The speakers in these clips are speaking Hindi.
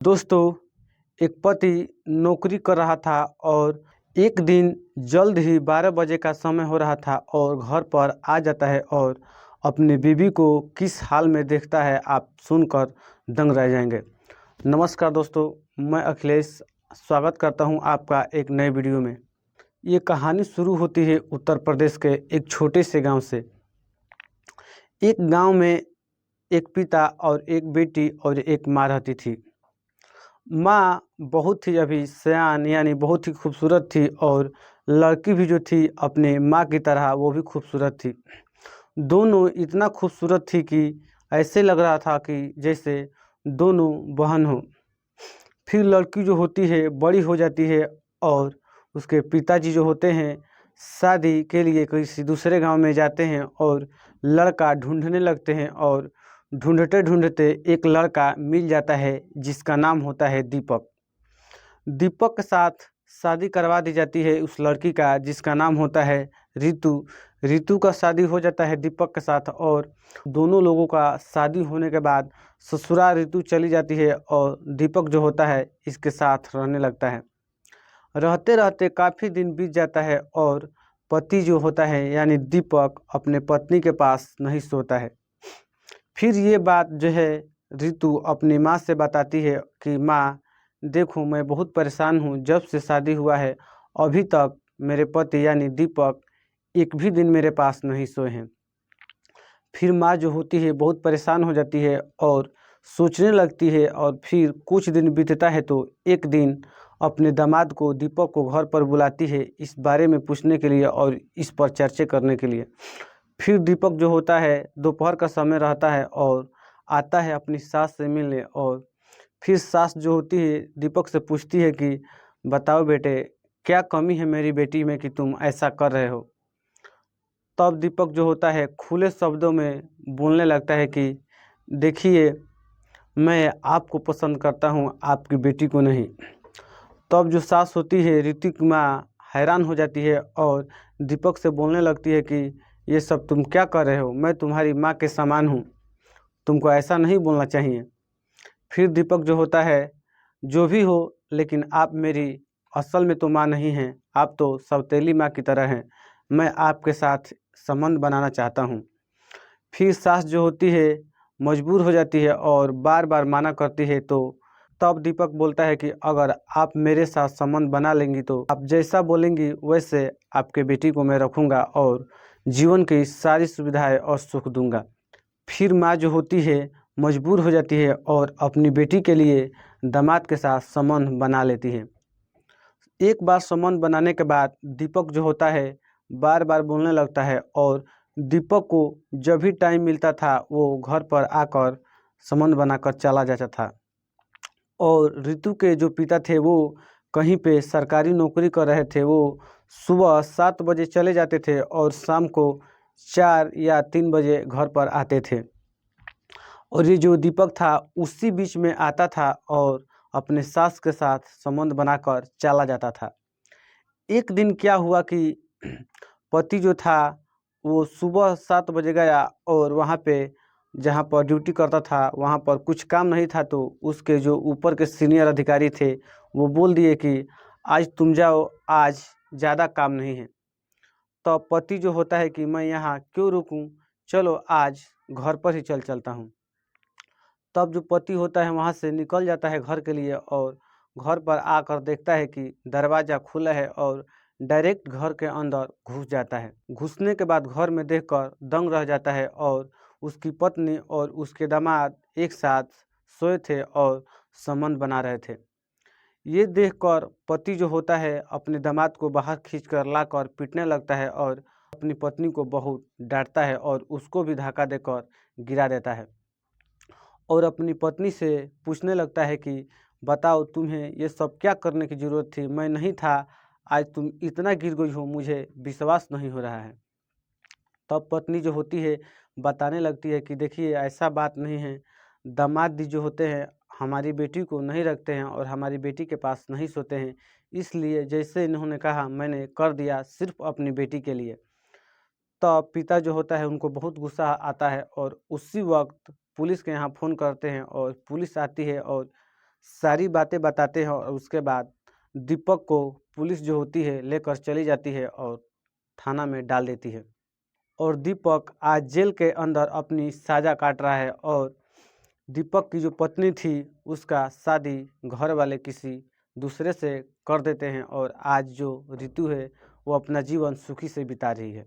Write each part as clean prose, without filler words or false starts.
दोस्तों, एक पति नौकरी कर रहा था और एक दिन जल्द ही 12 बजे का समय हो रहा था और घर पर आ जाता है और अपनी बीवी को किस हाल में देखता है आप सुनकर दंग रह जाएंगे। नमस्कार दोस्तों, मैं अखिलेश स्वागत करता हूं आपका एक नए वीडियो में। ये कहानी शुरू होती है उत्तर प्रदेश के एक छोटे से गांव से। एक गांव में एक पिता और एक बेटी और एक माँ रहती थी। माँ बहुत ही अभी सयान यानी बहुत ही खूबसूरत थी और लड़की भी जो थी अपने माँ की तरह वो भी खूबसूरत थी। दोनों इतना खूबसूरत थी कि ऐसे लग रहा था कि जैसे दोनों बहन हो। फिर लड़की जो होती है बड़ी हो जाती है और उसके पिताजी जो होते हैं शादी के लिए किसी दूसरे गांव में जाते हैं और लड़का ढूंढने लगते हैं और ढूंढते ढूंढते एक लड़का मिल जाता है जिसका नाम होता है दीपक। दीपक के साथ शादी करवा दी जाती है उस लड़की का जिसका नाम होता है रितु। रितु का शादी हो जाता है दीपक के साथ और दोनों लोगों का शादी होने के बाद ससुराल रितु चली जाती है और दीपक जो होता है इसके साथ रहने लगता है। रहते रहते काफ़ी दिन बीत जाता है और पति जो होता है यानी दीपक अपने पत्नी के पास नहीं सोता है। फिर ये बात जो है रितु अपनी माँ से बताती है कि माँ देखो, मैं बहुत परेशान हूँ। जब से शादी हुआ है अभी तक मेरे पति यानी दीपक एक भी दिन मेरे पास नहीं सोए हैं। फिर माँ जो होती है बहुत परेशान हो जाती है और सोचने लगती है और फिर कुछ दिन बीतता है तो एक दिन अपने दामाद को दीपक को घर पर बुलाती है इस बारे में पूछने के लिए और इस पर चर्चा करने के लिए। फिर दीपक जो होता है दोपहर का समय रहता है और आता है अपनी सास से मिलने और फिर सास जो होती है दीपक से पूछती है कि बताओ बेटे, क्या कमी है मेरी बेटी में कि तुम ऐसा कर रहे हो। तब दीपक जो होता है खुले शब्दों में बोलने लगता है कि देखिए, मैं आपको पसंद करता हूँ, आपकी बेटी को नहीं। तब जो सास होती है ऋतिक माँ हैरान हो जाती है और दीपक से बोलने लगती है कि ये सब तुम क्या कर रहे हो, मैं तुम्हारी माँ के समान हूँ, तुमको ऐसा नहीं बोलना चाहिए। फिर दीपक जो होता है जो भी हो, लेकिन आप मेरी असल में तो माँ नहीं हैं, आप तो सौतेली माँ की तरह हैं, मैं आपके साथ संबंध बनाना चाहता हूँ। फिर सास जो होती है मजबूर हो जाती है और बार बार माना करती है। तो तब दीपक बोलता है कि अगर आप मेरे साथ संबंध बना लेंगी तो आप जैसा बोलेंगी वैसे आपके बेटी को मैं रखूँगा और जीवन की सारी सुविधाएं और सुख दूंगा। फिर माँ जो होती है मजबूर हो जाती है और अपनी बेटी के लिए दामाद के साथ संबंध बना लेती है। एक बार संबंध बनाने के बाद दीपक जो होता है बार बार बोलने लगता है और दीपक को जब भी टाइम मिलता था वो घर पर आकर संबंध बनाकर चला जाता था। और ऋतु के जो पिता थे वो कहीं पे सरकारी नौकरी कर रहे थे। वो सुबह 7 बजे चले जाते थे और शाम को 4 या 3 बजे घर पर आते थे। और ये जो दीपक था उसी बीच में आता था और अपने सास के साथ संबंध बनाकर चला जाता था। एक दिन क्या हुआ कि पति जो था वो सुबह 7 बजे गया और वहाँ पे जहाँ पर ड्यूटी करता था वहाँ पर कुछ काम नहीं था। तो उसके जो ऊपर के सीनियर अधिकारी थे वो बोल दिए कि आज तुम जाओ, आज ज़्यादा काम नहीं है। तो पति जो होता है कि मैं यहाँ क्यों रुकूं, चलो आज घर पर ही चलता हूँ। तब जो पति होता है वहाँ से निकल जाता है घर के लिए और घर पर आकर देखता है कि दरवाज़ा खुला है और डायरेक्ट घर के अंदर घुस जाता है। घुसने के बाद घर में देखकर दंग रह जाता है और उसकी पत्नी और उसके दामाद एक साथ सोए थे और संबंध बना रहे थे। ये देखकर पति जो होता है अपने दामाद को बाहर खींचकर लाकर पीटने लगता है और अपनी पत्नी को बहुत डांटता है और उसको भी धक्का देकर गिरा देता है। और अपनी पत्नी से पूछने लगता है कि बताओ, तुम्हें ये सब क्या करने की ज़रूरत थी, मैं नहीं था, आज तुम इतना गिर गई हो, मुझे विश्वास नहीं हो रहा है। तब पत्नी जो होती है बताने लगती है कि देखिए ऐसा बात नहीं है, दामाद जी जो होते हैं हमारी बेटी को नहीं रखते हैं और हमारी बेटी के पास नहीं सोते हैं, इसलिए जैसे इन्होंने कहा मैंने कर दिया सिर्फ अपनी बेटी के लिए। तब पिता जो होता है उनको बहुत गुस्सा आता है और उसी वक्त पुलिस के यहाँ फ़ोन करते हैं और पुलिस आती है और सारी बातें बताते हैं और उसके बाद दीपक को पुलिस जो होती है लेकर चली जाती है और थाना में डाल देती है। और दीपक आज जेल के अंदर अपनी सज़ा काट रहा है और दीपक की जो पत्नी थी उसका शादी घर वाले किसी दूसरे से कर देते हैं और आज जो ऋतु है वो अपना जीवन सुखी से बिता रही है।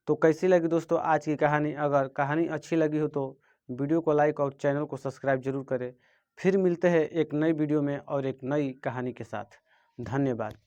तो कैसी लगी दोस्तों आज की कहानी? अगर कहानी अच्छी लगी हो तो वीडियो को लाइक और चैनल को सब्सक्राइब जरूर करें। फिर मिलते हैं एक नई वीडियो में और एक नई कहानी के साथ। धन्यवाद।